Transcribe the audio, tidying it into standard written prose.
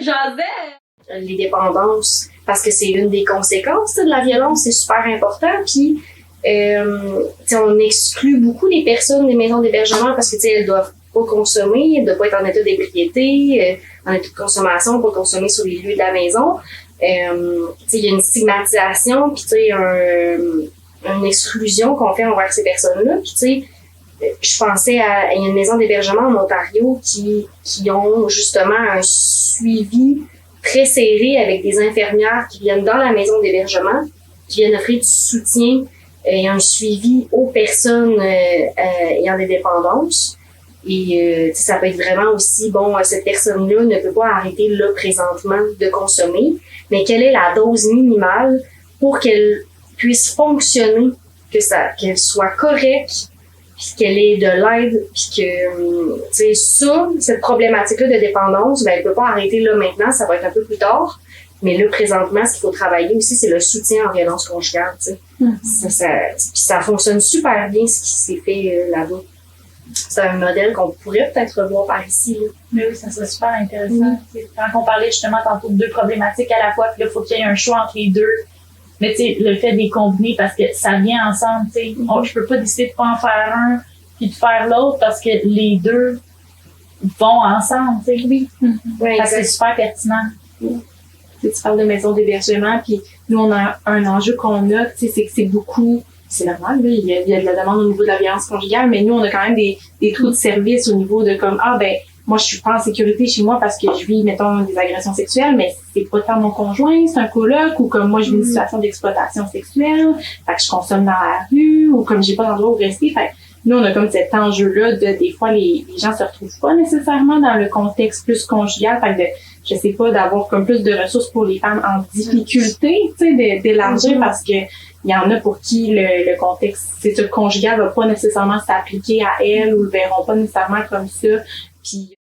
jasais. Les dépendances, parce que c'est une des conséquences de la violence, c'est super important. Puis, on exclut beaucoup les personnes des maisons d'hébergement parce que elles doivent pas consommer, elles doivent pas être en état d'ébriété, en état de consommation, pas consommer sur les lieux de la maison. Il y a une stigmatisation, puis une exclusion qu'on fait envers ces personnes-là. Puis je pensais à une maison d'hébergement en Ontario qui ont justement un suivi très serré avec des infirmières qui viennent dans la maison d'hébergement, qui viennent offrir du soutien et un suivi aux personnes ayant des dépendances. Et ça peut être vraiment aussi, cette personne-là ne peut pas arrêter là présentement de consommer, mais quelle est la dose minimale pour qu'elle puisse fonctionner, qu'elle soit correcte, puis qu'elle ait de l'aide, puis que, cette problématique-là de dépendance, elle peut pas arrêter là maintenant, ça va être un peu plus tard. Mais là, présentement, ce qu'il faut travailler aussi, c'est le soutien en violence conjugale, ça fonctionne super bien, ce qui s'est fait là-bas. C'est un modèle qu'on pourrait peut-être revoir par ici, là. Mais oui, ça serait super intéressant. Quand on parlait justement tantôt de deux problématiques à la fois, puis là, il faut qu'il y ait un choix entre les deux. Mais le fait de les combiner parce que ça vient ensemble, je peux pas décider de pas en faire un puis de faire l'autre parce que les deux vont ensemble, Oui, parce que c'est super pertinent. Tu parles de maison d'hébergement, puis nous, on a un enjeu qu'on a, c'est que c'est beaucoup, c'est normal, là, il y a de la demande au niveau de la violence conjugale, mais nous, on a quand même des trous de service au niveau de moi, je suis pas en sécurité chez moi parce que je vis, mettons, des agressions sexuelles, mais c'est pas tant mon conjoint, c'est un coloc, ou comme moi, je vis une situation d'exploitation sexuelle, fait que je consomme dans la rue, ou comme j'ai pas d'endroit où rester, fait nous, on a comme cet enjeu-là des fois, les gens se retrouvent pas nécessairement dans le contexte plus conjugal, fait que je sais pas, d'avoir comme plus de ressources pour les femmes en difficulté, d'élargir parce que il y en a pour qui le contexte conjugal va pas nécessairement s'appliquer à elles ou le verront pas nécessairement comme ça. Puis